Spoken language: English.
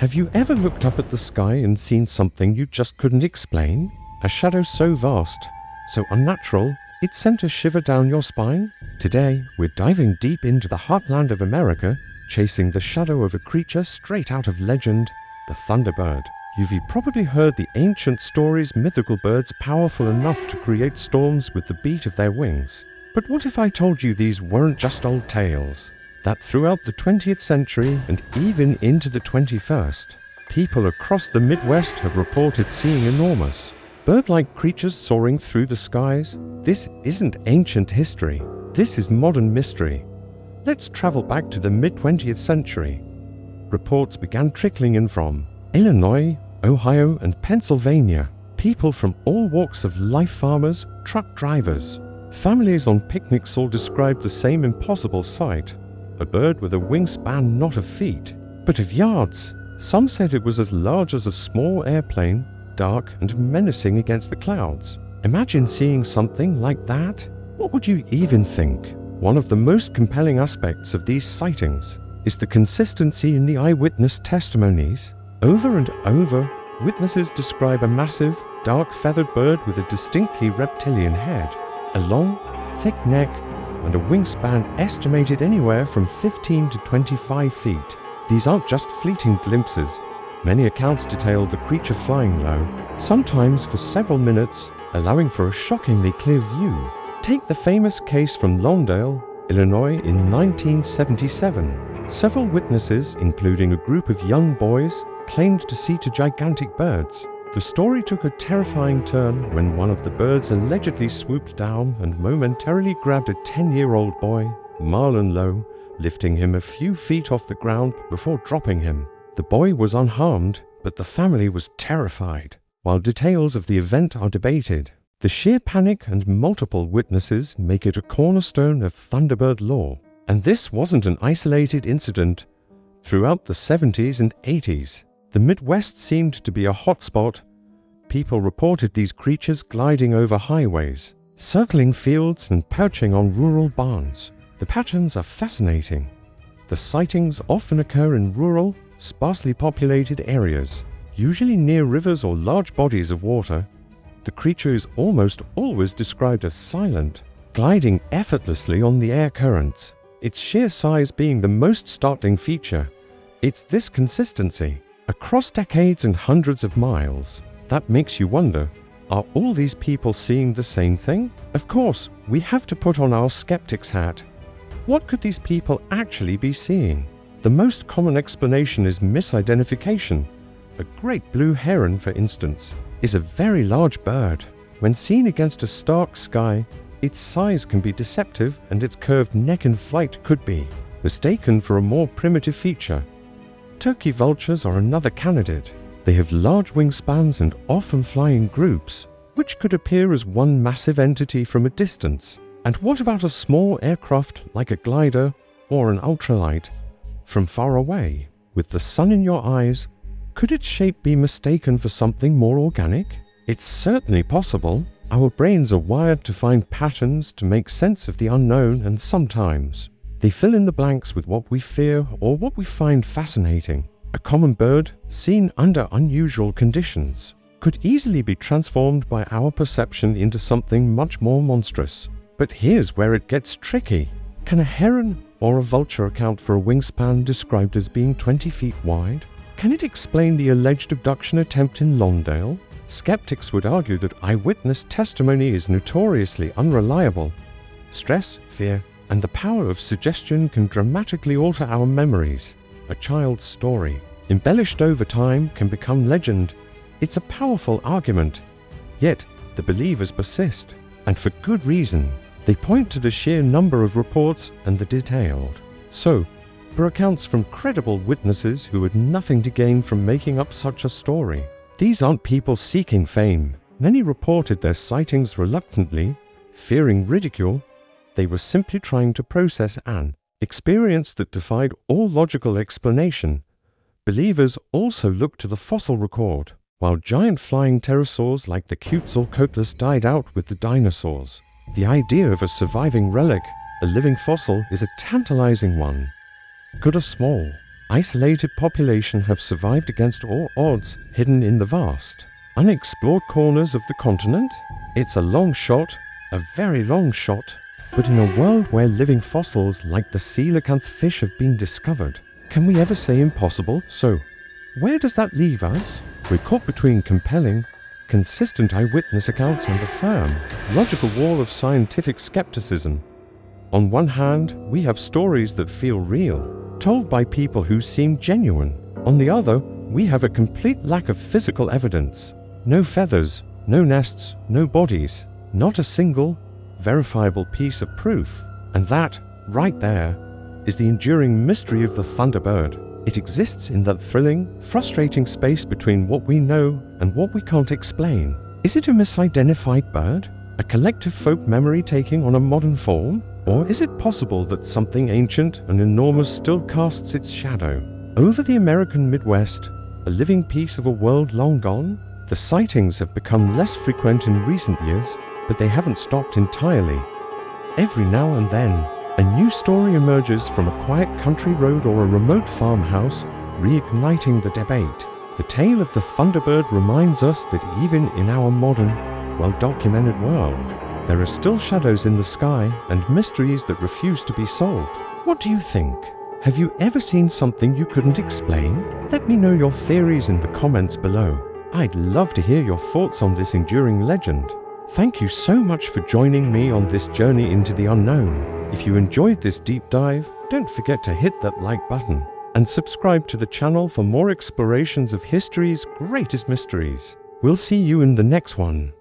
Have you ever looked up at the sky and seen something you just couldn't explain? A shadow so vast, so unnatural, it sent a shiver down your spine? Today, we're diving deep into the heartland of America, chasing the shadow of a creature straight out of legend, the Thunderbird. You've probably heard the ancient stories, mythical birds powerful enough to create storms with the beat of their wings. But what if I told you these weren't just old tales? That throughout the 20th century and even into the 21st, people across the Midwest have reported seeing enormous, bird-like creatures soaring through the skies. This isn't ancient history. This is modern mystery. Let's travel back to the mid-20th century. Reports began trickling in from Illinois, Ohio, and Pennsylvania. People from all walks of life, farmers, truck drivers, families on picnics, all described the same impossible sight. A bird with a wingspan not of feet, but of yards. Some said it was as large as a small airplane, dark and menacing against the clouds. Imagine seeing something like that. What would you even think? One of the most compelling aspects of these sightings is the consistency in the eyewitness testimonies. Over and over, witnesses describe a massive, dark feathered bird with a distinctly reptilian head, a long, thick neck, and a wingspan estimated anywhere from 15 to 25 feet. These aren't just fleeting glimpses. Many accounts detail the creature flying low, sometimes for several minutes, allowing for a shockingly clear view. Take the famous case from Lawndale, Illinois in 1977. Several witnesses, including a group of young boys, claimed to see two gigantic birds. The story took a terrifying turn when one of the birds allegedly swooped down and momentarily grabbed a 10-year-old boy, Marlon Lowe, lifting him a few feet off the ground before dropping him. The boy was unharmed, but the family was terrified. While details of the event are debated, the sheer panic and multiple witnesses make it a cornerstone of Thunderbird lore. And this wasn't an isolated incident. Throughout the 70s and 80s, the Midwest seemed to be a hotspot. People reported these creatures gliding over highways, circling fields and perching on rural barns. The patterns are fascinating. The sightings often occur in rural, sparsely populated areas, usually near rivers or large bodies of water. The creature is almost always described as silent, gliding effortlessly on the air currents, its sheer size being the most startling feature. It's this consistency, across decades and hundreds of miles, that makes you wonder, are all these people seeing the same thing? Of course, we have to put on our skeptic's hat. What could these people actually be seeing? The most common explanation is misidentification. A great blue heron, for instance, is a very large bird. When seen against a stark sky, its size can be deceptive and its curved neck in flight could be mistaken for a more primitive feature. Turkey vultures are another candidate. They have large wingspans and often fly in groups, which could appear as one massive entity from a distance. And what about a small aircraft like a glider or an ultralight? From far away, with the sun in your eyes, could its shape be mistaken for something more organic? It's certainly possible. Our brains are wired to find patterns to make sense of the unknown, and sometimes they fill in the blanks with what we fear or what we find fascinating. A common bird, seen under unusual conditions, could easily be transformed by our perception into something much more monstrous. But here's where it gets tricky. Can a heron or a vulture account for a wingspan described as being 20 feet wide? Can it explain the alleged abduction attempt in Lawndale? Skeptics would argue that eyewitness testimony is notoriously unreliable. Stress, fear, and the power of suggestion can dramatically alter our memories. A child's story, embellished over time, can become legend. It's a powerful argument. Yet, the believers persist, and for good reason. They point to the sheer number of reports and the detailed. So, for accounts from credible witnesses who had nothing to gain from making up such a story. These aren't people seeking fame. Many reported their sightings reluctantly, fearing ridicule. They were simply trying to process an experience that defied all logical explanation. Believers also looked to the fossil record. While giant flying pterosaurs like the Quetzalcoatlus died out with the dinosaurs, the idea of a surviving relic, a living fossil, is a tantalizing one. Could a small, isolated population have survived against all odds, hidden in the vast, unexplored corners of the continent? It's a long shot, a very long shot. But in a world where living fossils like the coelacanth fish have been discovered, can we ever say impossible? So, where does that leave us? We're caught between compelling, consistent eyewitness accounts and a firm, logical wall of scientific skepticism. On one hand, we have stories that feel real, told by people who seem genuine. On the other, we have a complete lack of physical evidence. No feathers, no nests, no bodies, not a single, verifiable piece of proof. And that, right there, is the enduring mystery of the Thunderbird. It exists in that thrilling, frustrating space between what we know and what we can't explain. Is it a misidentified bird? A collective folk memory taking on a modern form? Or is it possible that something ancient and enormous still casts its shadow over the American Midwest, a living piece of a world long gone? The sightings have become less frequent in recent years, but they haven't stopped entirely. Every now and then, a new story emerges from a quiet country road or a remote farmhouse, reigniting the debate. The tale of the Thunderbird reminds us that even in our modern, well-documented world, there are still shadows in the sky and mysteries that refuse to be solved. What do you think? Have you ever seen something you couldn't explain? Let me know your theories in the comments below. I'd love to hear your thoughts on this enduring legend. Thank you so much for joining me on this journey into the unknown. If you enjoyed this deep dive, don't forget to hit that like button and subscribe to the channel for more explorations of history's greatest mysteries. We'll see you in the next one.